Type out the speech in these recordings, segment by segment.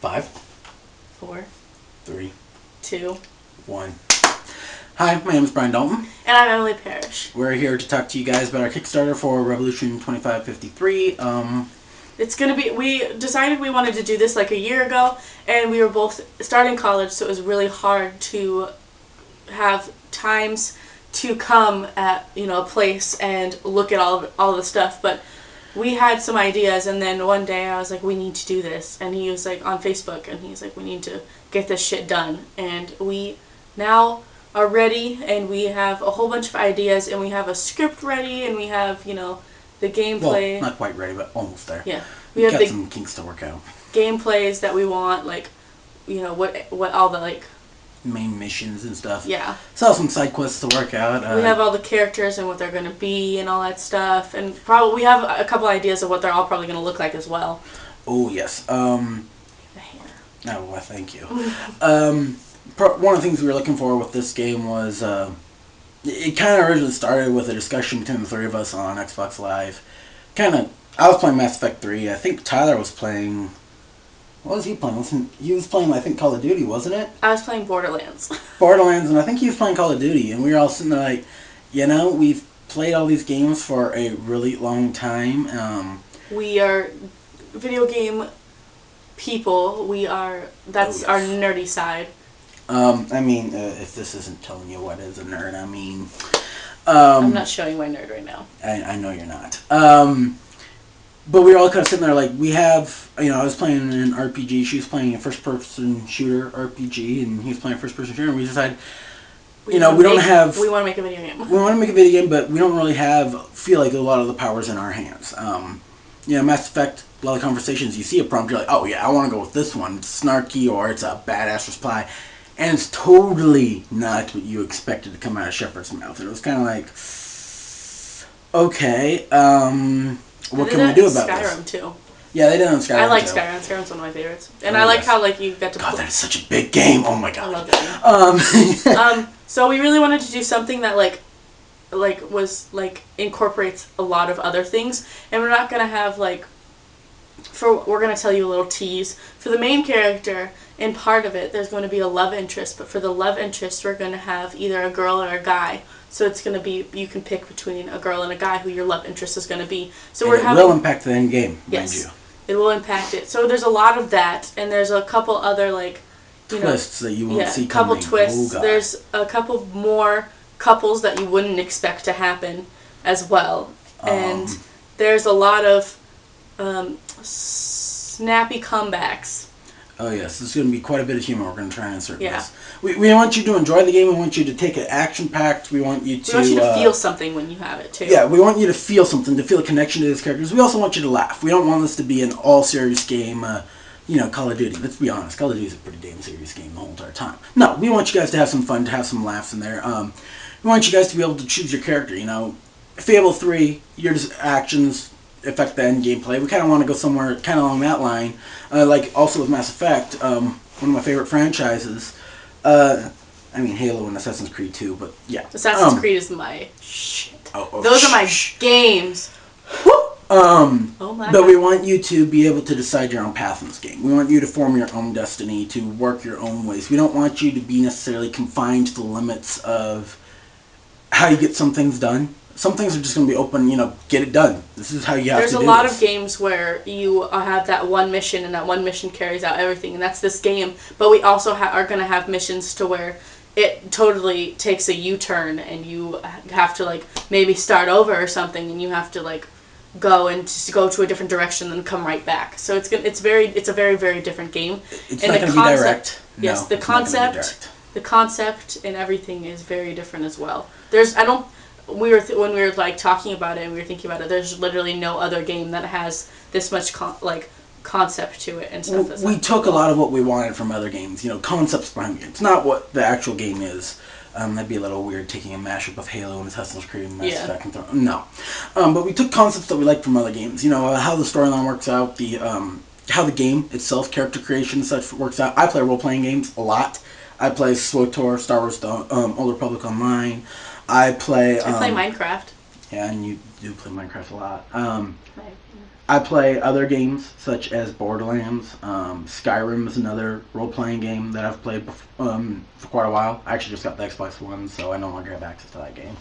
5, 4, 3, 2, 1. Hi, my name is Brian Dalton. And I'm Emily Parrish. We're here to talk to you guys about our Kickstarter for Revolution 2553. It's going to be, we decided we wanted to do this like a year ago, and we were both starting college, so it was really hard to have times to come at, a place and look at all the stuff, but we had some ideas, and then one day I was like, we need to do this, and he was like on Facebook, and he's like, we need to get this shit done, and we now are ready, and we have a whole bunch of ideas, and we have a script ready, and we have, the gameplay. Well, not quite ready, but almost there. Yeah. We have got some kinks to work out. Gameplays that we want, like, what all the, like, main missions and stuff. Yeah. So some side quests to work out. We have all the characters and what they're going to be and all that stuff, and probably we have a couple ideas of what they're all probably going to look like as well. Oh yes. The hair. Oh, well, thank you. One of the things we were looking for with this game was it kind of originally started with a discussion between the three of us on Xbox Live. I was playing Mass Effect 3. I think Tyler was playing. What was he playing? He was playing, I think, Call of Duty, wasn't it? I was playing Borderlands. Borderlands, and I think he was playing Call of Duty, and we were all sitting there like, we've played all these games for a really long time. We are video game people. That's our nerdy side. If this isn't telling you what is a nerd, I'm not showing my nerd right now. I know you're not. But we were all kind of sitting there like, we have, I was playing an RPG, she was playing a first-person shooter RPG, and he was playing a first-person shooter, and we decided, we want to make a video game. We want to make a video game, but we don't really feel like a lot of the power's in our hands. Mass Effect, a lot of conversations, you see a prompt, you're like, oh yeah, I want to go with this one. It's snarky, or it's a badass reply, and it's totally not what you expected to come out of Shepard's mouth. And it was kind of like, okay, what can we do about this? Skyrim too. Yeah, they did it on Skyrim. I like too. Skyrim. Skyrim's one of my favorites, and I like how you got to. God, that is such a big game. Oh my god. I love that game. So we really wanted to do something that incorporates a lot of other things, and we're not gonna have we're gonna tell you a little tease for the main character. In part of it, there's going to be a love interest, but for the love interest, we're going to have either a girl or a guy. So it's going to be, you can pick between a girl and a guy who your love interest is going to be. So it will impact the end game, yes, mind you. It will impact it. So there's a lot of that, and there's a couple other twists that you won't see coming. Couple twists. Oh, God. There's a couple more couples that you wouldn't expect to happen as well, and there's a lot of snappy comebacks. Oh yes, there's going to be quite a bit of humor we're going to try and insert in this. We want you to enjoy the game. We want you to take it action-packed. We want you to feel something when you have it, too. Yeah, we want you to feel something, to feel a connection to these characters. We also want you to laugh. We don't want this to be an all-serious game, Call of Duty. Let's be honest, Call of Duty is a pretty damn serious game the whole entire time. No, we want you guys to have some fun, to have some laughs in there. We want you guys to be able to choose your character, Fable 3, your actions affect the end gameplay. We kind of want to go somewhere kind of along that line. Also with Mass Effect, one of my favorite franchises. Halo and Assassin's Creed too, but yeah. Assassin's Creed is my shit. Those are my games. But we want you to be able to decide your own path in this game. We want you to form your own destiny, to work your own ways. We don't want you to be necessarily confined to the limits of how you get some things done. Some things are just going to be open, get it done. This is how you have to do this. There's a lot of games where you have that one mission, and that one mission carries out everything, and that's this game. But we also are going to have missions to where it totally takes a U-turn, and you have to, maybe start over or something, and you have to, go to a different direction and come right back. So it's a very, very different game. It's not going to be direct. Yes, the concept and everything is very different as well. When we were talking about it and we were thinking about it, there's literally no other game that has this much concept to it and stuff. We took a lot of what we wanted from other games, concepts behind games, not what the actual game is. That'd be a little weird taking a mashup of Halo and Assassin's Creed and Mass Effect and throw. No, but we took concepts that we liked from other games. How the storyline works out, how the game itself, character creation and such works out. I play role-playing games a lot. I play SWTOR, Star Wars: Old Republic Online. I play Minecraft. Yeah, and you do play Minecraft a lot. I play other games such as Borderlands. Skyrim is another role-playing game that I've played for quite a while. I actually just got the Xbox One, so I no longer have access to that game.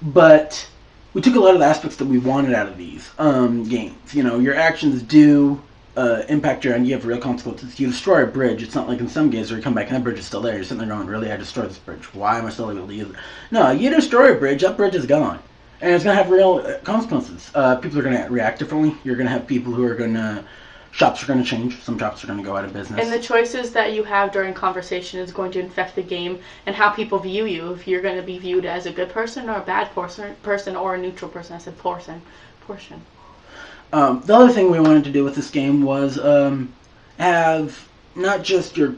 But we took a lot of the aspects that we wanted out of these games. You know, your actions do impact your end. You have real consequences. You destroy a bridge. It's not like in some games where you come back and that bridge is still there. You're sitting there going, really, I destroyed this bridge. Why am I still able to use it? No, you destroy a bridge, that bridge is gone. And it's going to have real consequences. People are going to react differently. You're going to have people who are going to... Shops are going to change. Some shops are going to go out of business. And the choices that you have during conversation is going to affect the game and how people view you. If you're going to be viewed as a good person or a bad person or a neutral person. I said portion. The other thing we wanted to do with this game was have not just your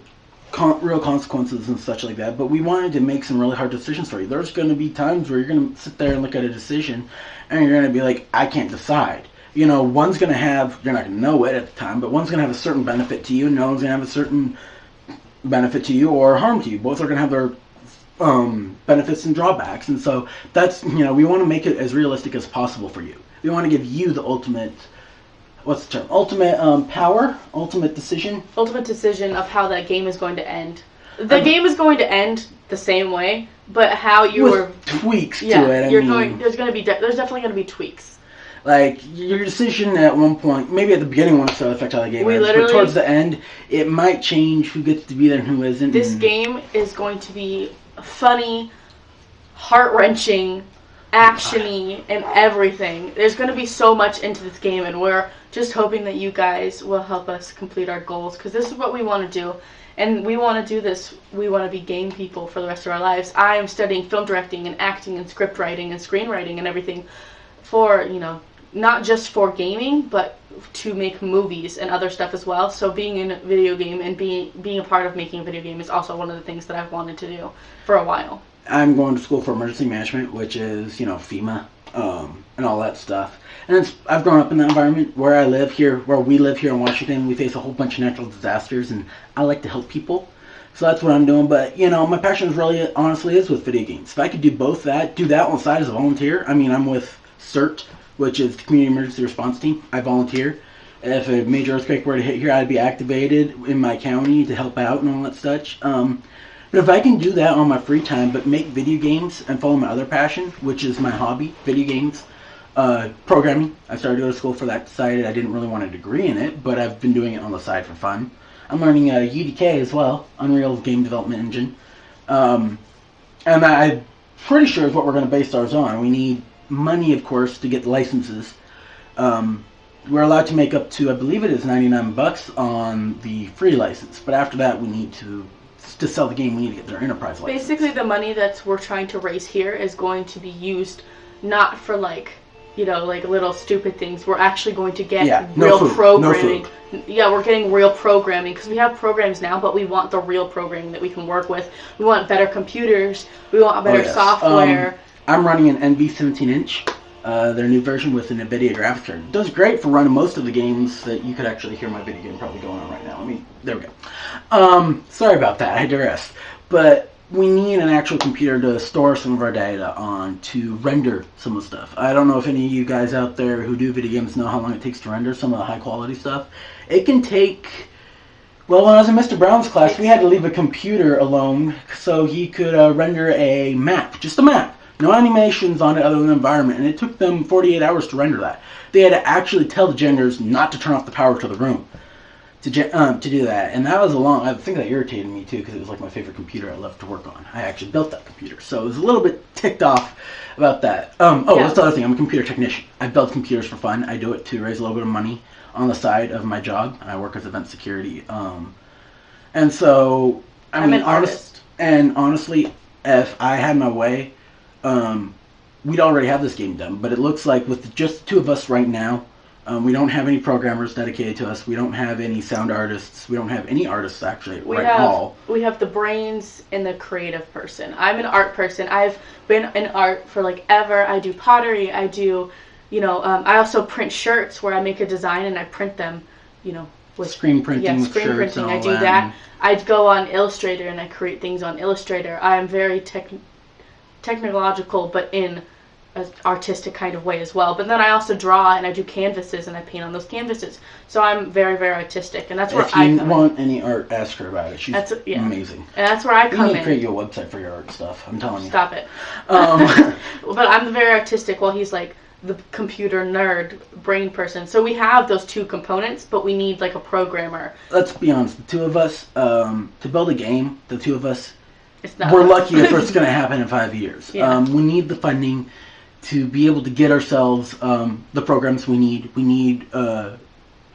real consequences and such like that, but we wanted to make some really hard decisions for you. There's going to be times where you're going to sit there and look at a decision and you're going to be like, I can't decide. You know, one's going to have, you're not going to know it at the time, but one's going to have a certain benefit to you, and no one's going to have a certain benefit to you or harm to you. Both are going to have their benefits and drawbacks, and so that's, you know, we want to make it as realistic as possible for you. We want to give you the ultimate, what's the term? Ultimate power? Ultimate decision? Ultimate decision of how that game is going to end. The game is going to end the same way, but how you were... tweaks to it. There's definitely going to be tweaks. Like, your decision at one point, maybe at the beginning won't necessarily affect how the game ends, but towards the end, it might change who gets to be there and who isn't. This game is going to be funny, heart-wrenching, action-y, and everything. There's going to be so much into this game, and we're just hoping that you guys will help us complete our goals, because this is what we want to do. And we want to do this. We want to be game people for the rest of our lives. I am studying film directing and acting and script writing and screenwriting and everything for, you know, not just for gaming, but to make movies and other stuff as well. So being in a video game and being a part of making a video game is also one of the things that I've wanted to do for a while. I'm going to school for emergency management, which is, you know, FEMA and all that stuff. And I've grown up in that environment where we live here in Washington. We face a whole bunch of natural disasters, and I like to help people. So that's what I'm doing. But, you know, my passion is really, honestly, is with video games. If I could do both do that on the side as a volunteer. I mean, I'm with CERT, which is the Community Emergency Response Team. I volunteer. If a major earthquake were to hit here, I'd be activated in my county to help out and all that such. But if I can do that on my free time, but make video games and follow my other passion, which is my hobby, video games, programming. I started to go to school for that. Decided I didn't really want a degree in it, but I've been doing it on the side for fun. I'm learning UDK as well, Unreal Game Development Engine. And I'm pretty sure is what we're going to base ours on. We need money, of course, to get the licenses. We're allowed to make up to, I believe it is $99 on the free license, but after that we need to sell the game, we need to get their enterprise license. Basically, the money that we're trying to raise here is going to be used not for, like, you know, like little stupid things. We're actually going to get real programming. No food. Yeah, we're getting real programming because we have programs now, but we want the real programming that we can work with. We want better computers. We want better software. I'm running an NV17-inch, their new version with an NVIDIA graphics card. It does great for running most of the games that you could actually hear my video game probably going on right now. There we go. Sorry about that, I digress. But we need an actual computer to store some of our data on to render some of the stuff. I don't know if any of you guys out there who do video games know how long it takes to render some of the high quality stuff. It can take... Well, when I was in Mr. Brown's class, we had to leave a computer alone so he could render a map, just a map. No animations on it other than the environment, and it took them 48 hours to render that. They had to actually tell the janitors not to turn off the power to the room to do that, and that was I think that irritated me too, because it was like my favorite computer I loved to work on. I actually built that computer, so I was a little bit ticked off about that. That's the other thing. I'm a computer technician. I build computers for fun. I do it to raise a little bit of money on the side of my job. I work as event security, and so I'm an artist. And honestly, if I had my way, we'd already have this game done, but it looks like with just the two of us right now, we don't have any programmers dedicated to us. We don't have any sound artists. We don't have any artists actually now. We have the brains and the creative person. I'm an art person. I've been in art for like ever. I do pottery. I do, you know, I also print shirts where I make a design and I print them, you know, with screen printing. Yeah, with screen shirts printing. And all I do that. I'd go on Illustrator and I create things on Illustrator. I am very technological, but in an artistic kind of way as well. But then I also draw and I do canvases and I paint on those canvases. So I'm very, very artistic, and that's where if I you come want in. any art, ask her about it. She's amazing. And that's where I You come need to in. create you a website for your art stuff. I'm telling you. Stop it. Um, But I'm very artistic while he's like the computer nerd brain person. So we have those two components, but we need like a programmer. let's be honest. The two of us, to build a game, the two of us, It's not. we're lucky if it's going to happen in 5 years. Yeah. We need the funding to be able to get ourselves the programs we need. We need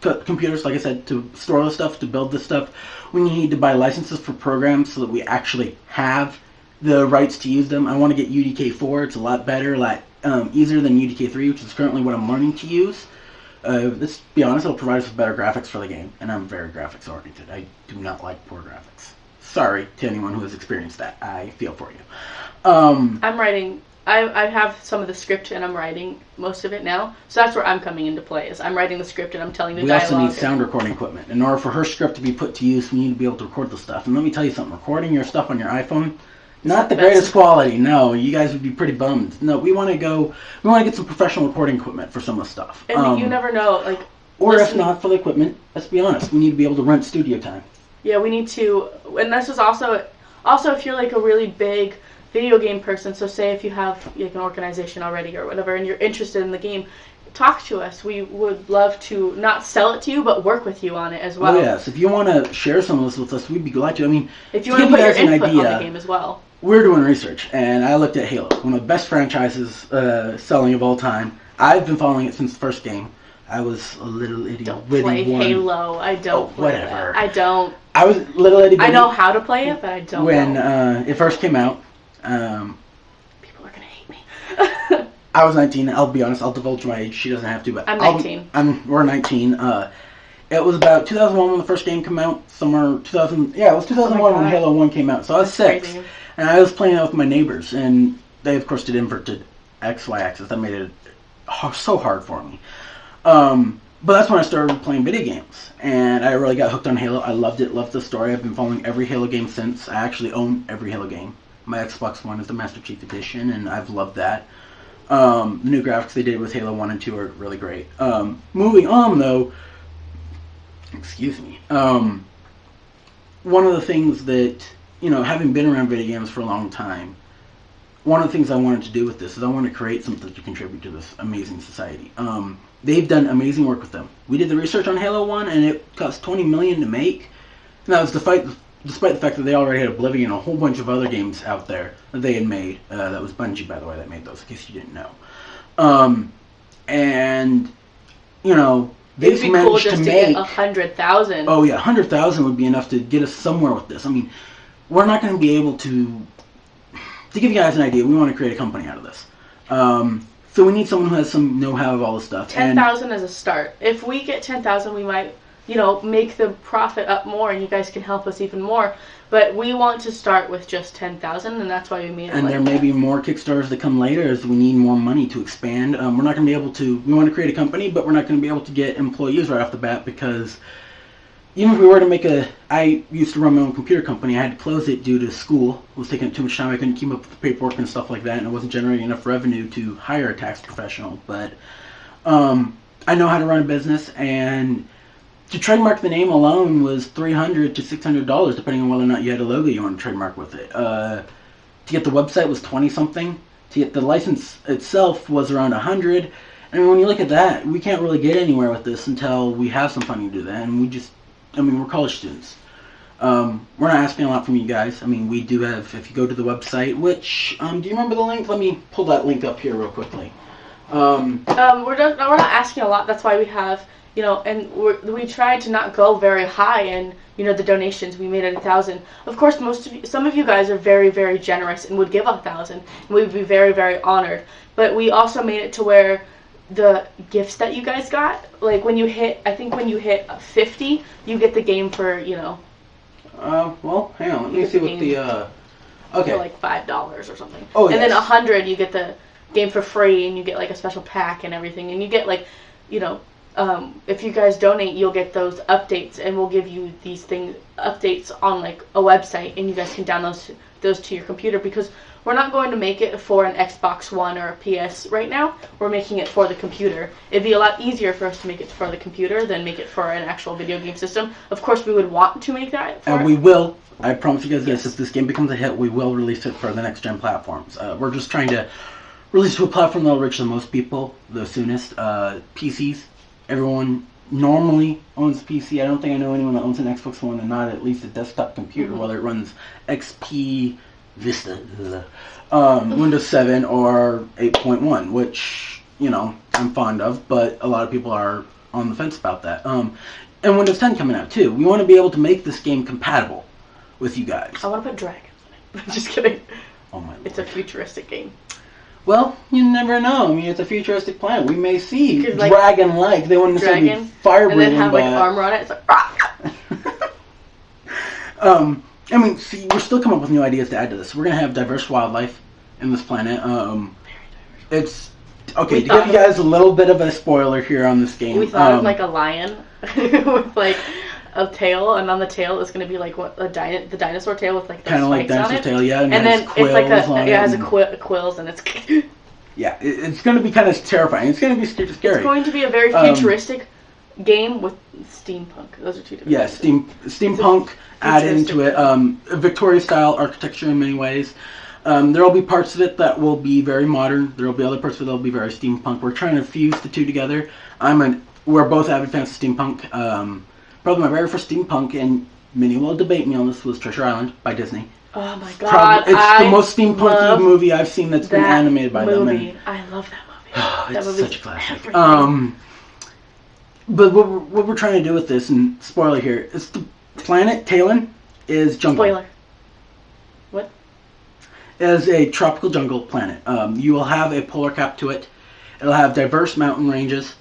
computers, like I said, to store the stuff, to build the stuff. We need to buy licenses for programs so that we actually have the rights to use them. I want to get UDK4. It's a lot better, a lot easier than UDK3, which is currently what I'm learning to use. Let's be honest, it'll provide us with better graphics for the game, and I'm very graphics oriented. I do not like poor graphics. Sorry to anyone who has experienced that. I feel for you. I'm writing. I have some of the script and I'm writing most of it now. So that's where I'm coming into play. Is I'm writing the script and I'm telling the We dialogue. also need sound recording equipment. In order for her script to be put to use, we need to be able to record the stuff. And let me tell you something, recording your stuff on your iPhone, not the greatest quality. No, you guys would be pretty bummed. No, we want to get some professional recording equipment for some of the stuff. And you never know, like. Or if not for the equipment, let's be honest, we need to be able to rent studio time. Yeah, we need to, and this is also if you're like a really big video game person, so say if you have like an organization already or whatever and you're interested in the game, talk to us. We would love to not sell it to you, but work with you on it as well. Oh yes, if you want to share some of this with us, we'd be glad to. I mean, if you want to put your input on the game as well. We're doing research, and I looked at Halo, one of the best franchises selling of all time. I've been following it since the first game. I was a little itty Don't bitty play one. Halo. I don't play whatever. that. I don't. I was little itty bitty. I know how to play it, but I don't when know. It first came out. People are gonna hate me. I was 19. I'll be honest. I'll divulge my age. She doesn't have to, but I'm 19. We're 19. It was about 2001 when the first game came out. Somewhere 2000. Yeah, it was 2001 when Halo 1 came out. So I was 6, crazy. and I was playing it with my neighbors, and they of course did inverted XY axis. That made it so hard for me. But that's when I started playing video games, and I really got hooked on Halo. I loved it, loved the story. I've been following every Halo game since. I actually own every Halo game. My Xbox One is the Master Chief Edition, and I've loved that. The new graphics they did with Halo 1 and 2 are really great. Moving on, though, excuse me, one of the things that, having been around video games for a long time, one of the things I wanted to do with this is I want to create something to contribute to this amazing society. They've done amazing work with them. We did the research on Halo 1, and it cost $20 million to make. And that was despite the fact that they already had Oblivion and a whole bunch of other games out there that they had made. That was Bungie, by the way, that made those, in case you didn't know. And, they've It'd be managed cool just to to make... get 100,000. Oh, yeah, 100,000 would be enough to get us somewhere with this. I mean, we're not going to be able to... To give you guys an idea, we want to create a company out of this. So we need someone who has some know-how of all this stuff. 10,000 as a start. If we get 10,000, we might, make the profit up more, and you guys can help us even more. But we want to start with just 10,000, and that's why we made it. And there may be more Kickstarters that come later, as we need more money to expand. We're not going to be able to. We want to create a company, but we're not going to be able to get employees right off the bat because even if we were to make I used to run my own computer company. I had to close it due to school. It was taking up too much time. I couldn't keep up with the paperwork and stuff like that, and it wasn't generating enough revenue to hire a tax professional. But I know how to run a business, and to trademark the name alone was $300 to $600, depending on whether or not you had a logo you wanted to trademark with it. To get the website was 20-something. To get the license itself was around 100. And when you look at that, we can't really get anywhere with this until we have some funding to do that, and we're college students. We're not asking a lot from you guys. I mean, we do have, if you go to the website, which, do you remember the link? Let me pull that link up here real quickly. We're not asking a lot. That's why we have, and we tried to not go very high in, the donations. We made it 1,000. Of course, some of you guys are very, very generous and would give 1,000, and we'd be very, very honored. But we also made it to where the gifts that you guys got, like when you hit 50, you get the game for, well, hang on, let me see what the, okay. For like $5 or something. Oh, and yes. then 100, you get the game for free, and you get like a special pack and everything, and you get like, if you guys donate, you'll get those updates, and we'll give you these updates on like a website, and you guys can download those to your computer, because we're not going to make it for an Xbox One or a PS right now. We're making it for the computer. It'd be a lot easier for us to make it for the computer than make it for an actual video game system. Of course, we would want to make that for And we will. I promise you guys this. If this game becomes a hit, we will release it for the next-gen platforms. We're just trying to release to a platform that will reach the most people the soonest. PCs. Everyone normally owns a PC. I don't think I know anyone that owns an Xbox One and not at least a desktop computer, whether it runs XP, Vista, Windows 7, or 8.1, which, you know, I'm fond of, but a lot of people are on the fence about that. And Windows 10 coming out, too. We want to be able to make this game compatible with you guys. I want to put dragons in it. Just kidding. Oh my Lord. It's a futuristic game. Well, you never know. I mean, it's a futuristic planet. We may see Like, dragon-like. They wouldn't necessarily be fire-breathing, and then have like armor on it. It's like I mean, see, we're still coming up with new ideas to add to this. We're gonna have diverse wildlife in this planet. It's okay. To give you guys a little bit of a spoiler here on this game. We thought of like a lion with like a tail, and on the tail is going to be like what the dinosaur tail with like the kind of like dinosaur tail, yeah. And then it's like it has a quills, and it's yeah. It's going to be kind of terrifying. It's going to be scary. It's going to be a very futuristic game with steampunk. Those are two different. Yeah, steampunk added into it. Victorian style architecture in many ways. There will be parts of it that will be very modern. There will be other parts of it that will be very steampunk. We're trying to fuse the two together. We're both avid fans of steampunk. Probably my very first steampunk, and many will debate me on this, was Treasure Island by Disney. Oh my god! It's the most steampunky movie I've seen that's been animated by them. I love that movie. It's such a classic. But what we're trying to do with this, and spoiler here, is the planet Talon is jungle. Spoiler. What? Is a tropical jungle planet. You will have a polar cap to it. It'll have diverse mountain ranges.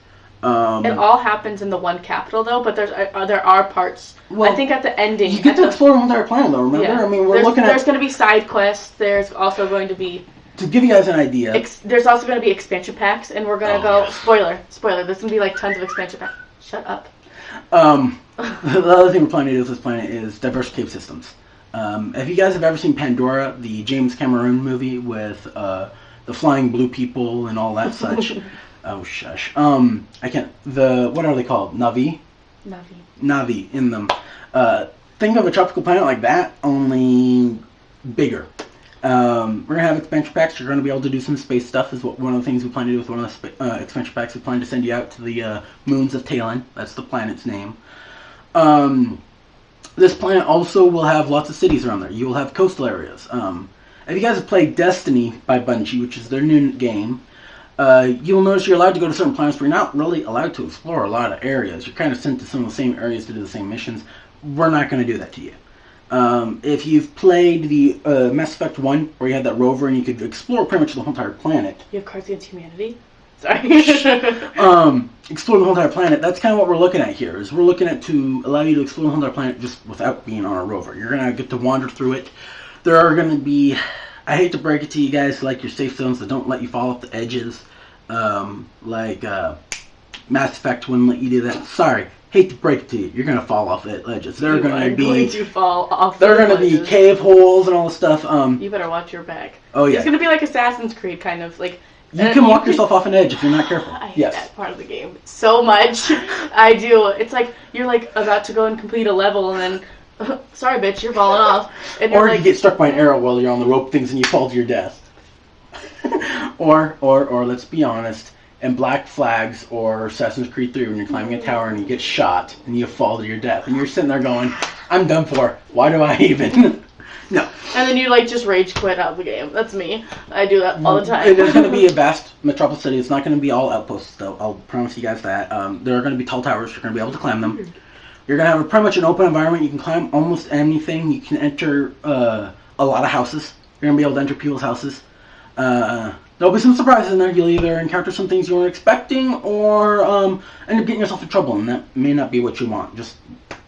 It all happens in the one capital, though, but there are parts. Well, I think at the ending, you get to explore the entire planet, though. Remember, yeah. I mean, there's going to be side quests. There's also going to be, to give you guys an idea, there's also going to be expansion packs, and we're going to go spoiler. There's going to be like tons of expansion packs. Shut up. The other thing we're planning to do with this planet is diverse cave systems. If you guys have ever seen Pandora, the James Cameron movie with the flying blue people and all that such. Oh shush. I can't. What are they called? Navi in them. Think of a tropical planet like that, only bigger. We're gonna have expansion packs. You're gonna be able to do some space stuff. Is one of the things we plan to do with one of the expansion packs. We plan to send you out to the moons of Talon. That's the planet's name. This planet also will have lots of cities around there. You will have coastal areas. If you guys have played Destiny by Bungie, which is their new game, you'll notice you're allowed to go to certain planets, but you're not really allowed to explore a lot of areas. You're kind of sent to some of the same areas to do the same missions. We're not going to do that to you. If you've played the Mass Effect 1, where you had that rover and you could explore pretty much the whole entire planet. You have Cards Against Humanity? Sorry. Explore the whole entire planet. That's kind of what we're looking at here. Is we're looking at to allow you to explore the whole entire planet just without being on a rover. You're going to get to wander through it. There are going to be, I hate to break it to you guys, like your safe zones that don't let you fall off the edges. Like Mass Effect wouldn't let you do that. Sorry, hate to break it to you. You're going to fall off the ledges. There are going to fall off. There are going to be cave holes and all this stuff. You better watch your back. Oh yeah. It's going to be like Assassin's Creed, kind of like. You can walk yourself off an edge if you're not careful. I hate that part of the game so much. I do. It's like you're like about to go and complete a level, and then sorry, bitch, you're falling off. And or you get struck by an arrow while you're on the rope things and you fall to your death. or let's be honest, in Black Flags or Assassin's Creed 3 when you're climbing a tower and you get shot and you fall to your death and you're sitting there going, I'm done for. Why do I even? No. And then you like just rage quit out of the game. That's me. I do that all the time. It is going to be a vast metropolis city. It's not going to be all outposts, though. I'll promise you guys that. There are going to be tall towers. You're going to be able to climb them. You're going to have pretty much an open environment. You can climb almost anything. You can enter a lot of houses. You're going to be able to enter people's houses. There'll be some surprises in there. You'll either encounter some things you weren't expecting or end up getting yourself in trouble, and that may not be what you want. Just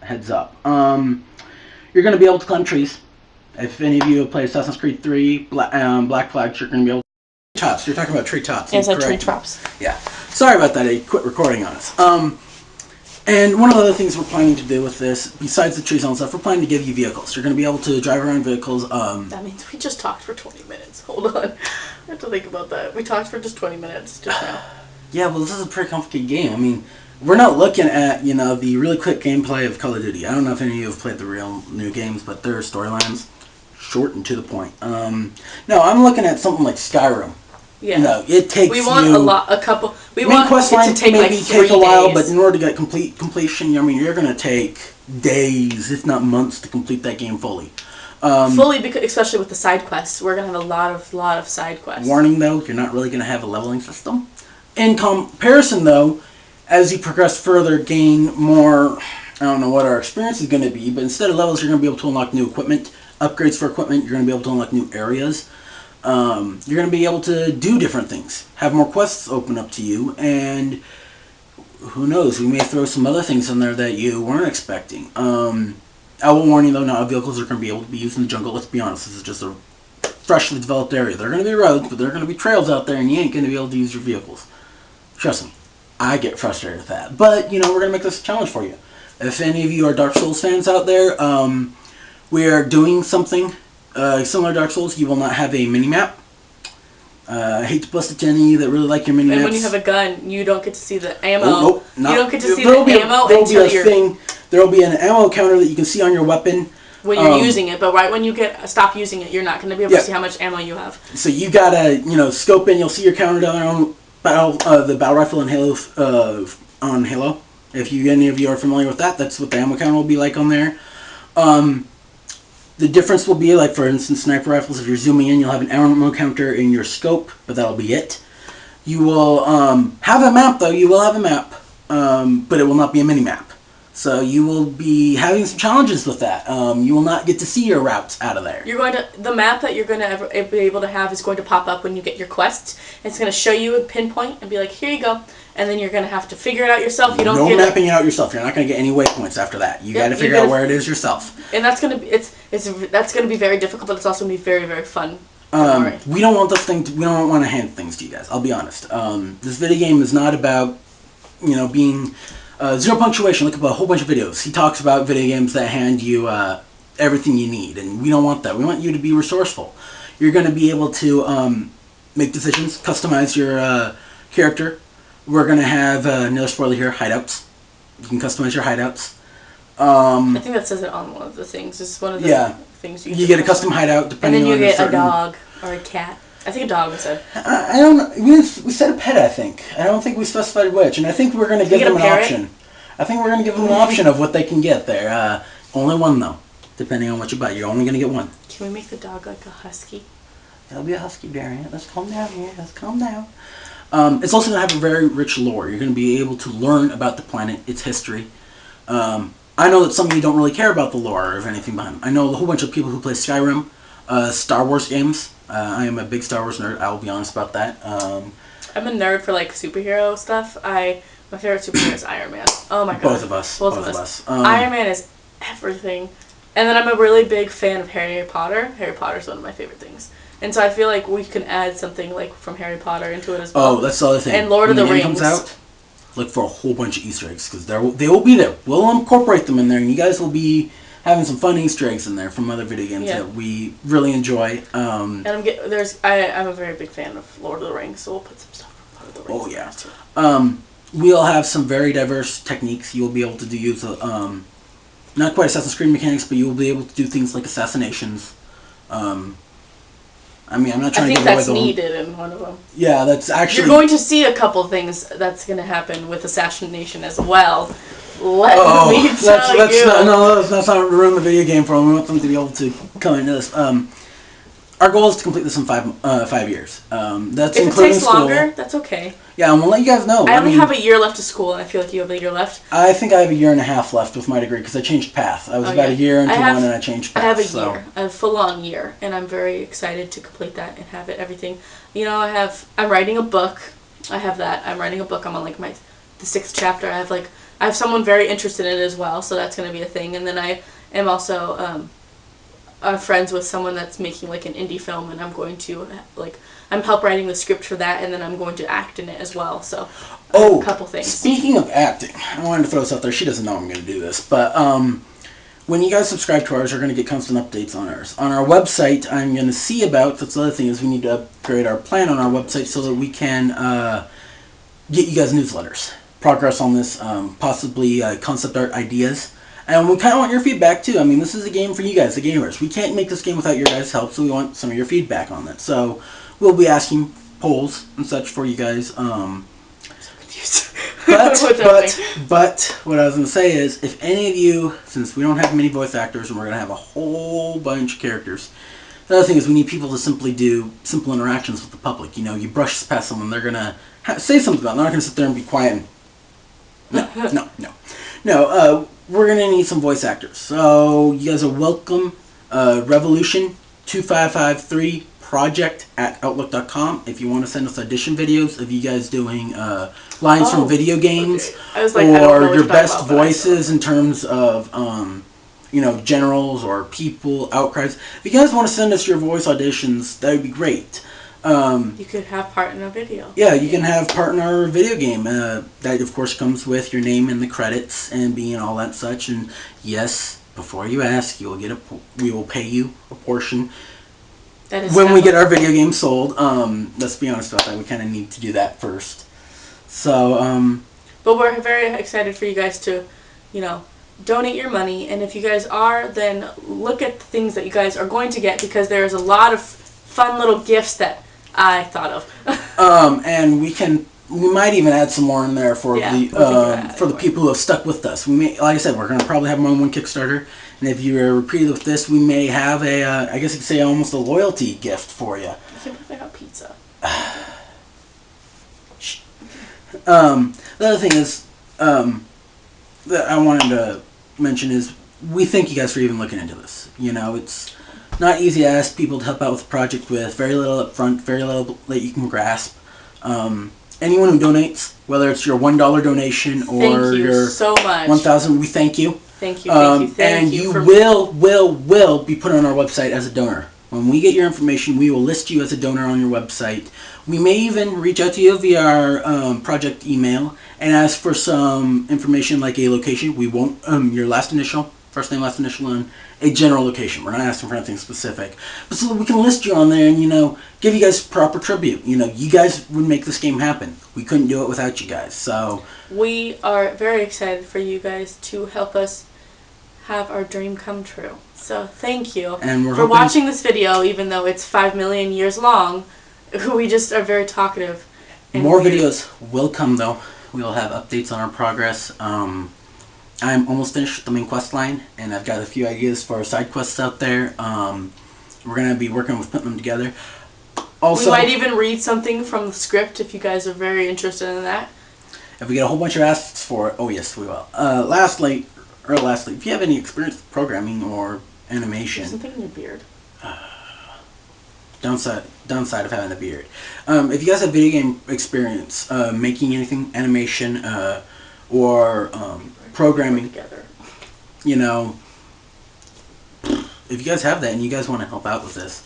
heads up. You're going to be able to climb trees. If any of you have played Assassin's Creed 3, Black Flags, you're going to be able to... Tops. You're talking about tree tops. Yes, tree tops. Yeah. Sorry about that. I quit recording on us. And one of the other things we're planning to do with this, besides the tree zone stuff, we're planning to give you vehicles. You're going to be able to drive around vehicles. That means we just talked for 20 minutes. Hold on. I have to think about that. We talked for just 20 minutes just now. Yeah, well, this is a pretty complicated game. I mean, we're not looking at, the really quick gameplay of Call of Duty. I don't know if any of you have played the real new games, but their storylines, short and to the point. No, I'm looking at something like Skyrim. Yeah. It takes We want a couple. We main want quest it line to take maybe like 3 take a while, days. but in order to get completion, I mean, you're going to take days, if not months, to complete that game fully. Fully, because especially with the side quests, we're gonna have a lot of side quests. Warning though, you're not really going to have a leveling system. In comparison though, as you progress further, gain more. I don't know what our experience is going to be, but instead of levels, you're going to be able to unlock new equipment, upgrades for equipment. You're going to be able to unlock new areas. You're going to be able to do different things, have more quests open up to you, and who knows, we may throw some other things in there that you weren't expecting. I will warn you though, not all vehicles are going to be able to be used in the jungle. Let's be honest, this is just a freshly developed area. There are going to be roads, but there are going to be trails out there, and you ain't going to be able to use your vehicles. Trust me, I get frustrated with that. But, we're going to make this a challenge for you. If any of you are Dark Souls fans out there, we are doing something similar to Dark Souls. You will not have a mini-map. I hate to bust it to any of you that really like your mini-maps. And when you have a gun, you don't get to see the ammo. Oh, nope, you don't get to see the ammo until you're... There will be an ammo counter that you can see on your weapon. When you're using it, but right when you stop using it, you're not going to be able to see how much ammo you have. So you gotta, scope in. You'll see your counter down there on the battle rifle in Halo, on Halo. If any of you are familiar with that, that's what the ammo counter will be like on there. The difference will be, like, for instance, sniper rifles, if you're zooming in, you'll have an ammo counter in your scope, but that'll be it. You will have a map, though. You will have a map, but it will not be a mini-map. So you will be having some challenges with that. You will not get to see your routes out of there. The map that you're going to be able to have is going to pop up when you get your quests. It's going to show you a pinpoint and be like, here you go. And then you're going to have to figure it out yourself. No mapping it out yourself. You're not going to get any waypoints after that. You got to figure out where it is yourself. And that's going to be that's going to be very difficult, but it's also going to be very, very fun. We don't want we don't want to hand things to you guys. I'll be honest. This video game is not about being zero punctuation. Look up a whole bunch of videos. He talks about video games that hand you everything you need, and we don't want that. We want you to be resourceful. You're going to be able to make decisions, customize your character. We're going to have, another spoiler here, hideouts. You can customize your hideouts. I think that says it on one of the things. It's one of the things you get a custom hideout depending on... And then you get a dog or a cat. I think a dog was said. I don't know. We said a pet, I think. I don't think we specified which. And I think we're going to give them an option. I think we're going to give them an option of what they can get there. Only one, though. Depending on what you buy. You're only going to get one. Can we make the dog like a husky? It'll be a husky variant. Let's calm down here. Let's calm down. It's also going to have a very rich lore. You're going to be able to learn about the planet, its history. I know that some of you don't really care about the lore or anything behind it. I know a whole bunch of people who play Skyrim, Star Wars games. I am a big Star Wars nerd. I will be honest about that. I'm a nerd for like superhero stuff. My favorite superhero is Iron Man. Oh my god. Both of us. Iron Man is everything. And then I'm a really big fan of Harry Potter. Harry Potter is one of my favorite things. And so I feel like we can add something like from Harry Potter into it as well. Oh, that's the other thing. And Lord of the Rings comes out, look for a whole bunch of Easter eggs because they will be there. We'll incorporate them in there, and you guys will be having some fun Easter eggs in there from other video games that we really enjoy. And I'm a very big fan of Lord of the Rings, so we'll put some stuff from Lord of the Rings. Oh yeah. Too. We'll have some very diverse techniques. You'll be able to use not quite Assassin's Creed mechanics, but you will be able to do things like assassinations. I mean, I'm not trying to give away the... I think that's needed in one of them. Yeah, that's actually... You're going to see a couple things that's going to happen with assassination as well. Let's not ruin the video game for them. We want them to be able to come into this. Our goal is to complete this in 5 years. That's if including it takes school. longer, that's okay. Yeah, and we'll let you guys know. I only have a year left of school, and I feel like you have a year left. I think I have a year and a half left with my degree because I changed path. I was about a year into one, and I changed path. I have a year, a full-on year, and I'm very excited to complete that and have it everything. I'm writing a book. I have that. I'm writing a book. I'm on like the 6th chapter. I have someone very interested in it as well, so that's going to be a thing. And then I am also are friends with someone that's making like an indie film, and I'm going to like I'm help writing the script for that, and then I'm going to act in it as well. So a couple things. Speaking of acting, I wanted to throw this out there. She doesn't know I'm going to do this, but when you guys subscribe to ours, you're going to get constant updates on ours. On our website, I'm going to see about, that's the other thing, is we need to upgrade our plan on our website so that we can get you guys newsletters. Progress on this, possibly concept art ideas. And we kind of want your feedback, too. I mean, this is a game for you guys, the gamers. We can't make this game without your guys' help, so we want some of your feedback on that. So we'll be asking polls and such for you guys. I'm so confused. But what I was going to say is, if any of you, since we don't have many voice actors and we're going to have a whole bunch of characters, the other thing is we need people to simply do simple interactions with the public. You know, you brush past someone, they're going to say something about it. They're not going to sit there and be quiet and, no. We're going to need some voice actors. So you guys are welcome. Revolution2553project@outlook.com if you want to send us audition videos of you guys doing lines from video games, okay. I was like, or your best voices in terms of generals or people, outcries. If you guys want to send us your voice auditions, that would be great. You could have part in a video. Yeah, you can have part in our video game. That, of course, comes with your name in the credits and being all that such. And yes, before you ask, you will get we will pay you a portion when we get our video game sold. Let's be honest about that. We kind of need to do that first. So, but we're very excited for you guys to, donate your money. And if you guys are, then look at the things that you guys are going to get, because there's a lot of fun little gifts that I thought of. And we might even add some more in there for the people who have stuck with us. We may, like I said, we're going to probably have more than one Kickstarter. And if you're repeated with this, we may have I guess you could say almost a loyalty gift for you. I can't believe I got pizza. The other thing is, that I wanted to mention is, we thank you guys for even looking into this. It's not easy to ask people to help out with a project with very little up front, very little that you can grasp. Anyone who donates, whether it's your $1 donation or your so much. $1,000, we thank you. Thank you, thank you. And you will be put on our website as a donor. When we get your information, we will list you as a donor on your website. We may even reach out to you via our project email and ask for some information like a location. We won't, your last initial, first name, last initial, and a general location. We're not asking for anything specific. But so that we can list you on there and, give you guys proper tribute. You guys would make this game happen. We couldn't do it without you guys. So we are very excited for you guys to help us have our dream come true. So thank you for watching this video, even though it's 5 million years long. We just are very talkative. More videos will come, though. We'll have updates on our progress. I'm almost finished with the main quest line, and I've got a few ideas for side quests out there. We're going to be working with putting them together. Also, we might even read something from the script if you guys are very interested in that. If we get a whole bunch of asks for it, oh yes, we will. Lastly, if you have any experience with programming or animation... There's something in your beard. Downside of having a beard. If you guys have video game experience, making anything, animation, or programming, if you guys have that and you guys want to help out with this,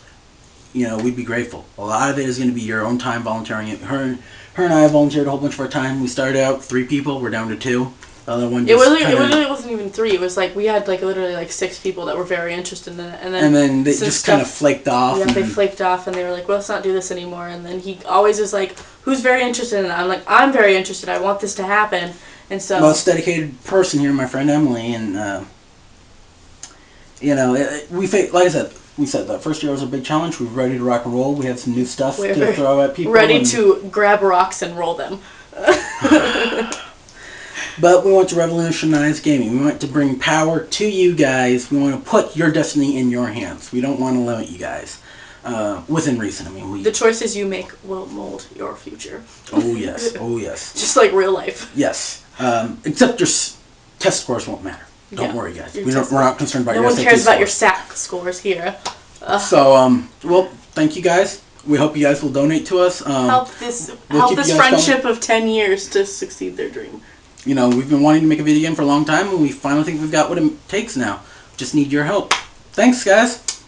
we'd be grateful. A lot of it is going to be your own time volunteering it. Her and I volunteered a whole bunch of our time. We started out 3 people. We're down to 2. The other one just it literally wasn't even 3. It was like we had literally 6 people that were very interested in it, and then they just kind of flaked off. Yeah, they flaked off, and they were like, "Well, let's not do this anymore." And then he always is like, "Who's very interested in it?" I'm like, "I'm very interested. I want this to happen." And so most dedicated person here, my friend Emily, and like I said. We said that first year was a big challenge. We're ready to rock and roll. We have some new stuff to throw at people. Ready to grab rocks and roll them. But we want to revolutionize gaming. We want to bring power to you guys. We want to put your destiny in your hands. We don't want to limit you guys. Within reason. I mean, the choices you make will mold your future. Oh, yes. Oh, yes. Just like real life. Yes. Except your test scores won't matter. Don't worry, guys. We're not concerned about your SAT scores. No one cares about your SAT scores here. So, well, thank you guys. We hope you guys will donate to us. Help this friendship of 10 years to succeed their dream. We've been wanting to make a video game for a long time, and we finally think we've got what it takes now. Just need your help. Thanks, guys.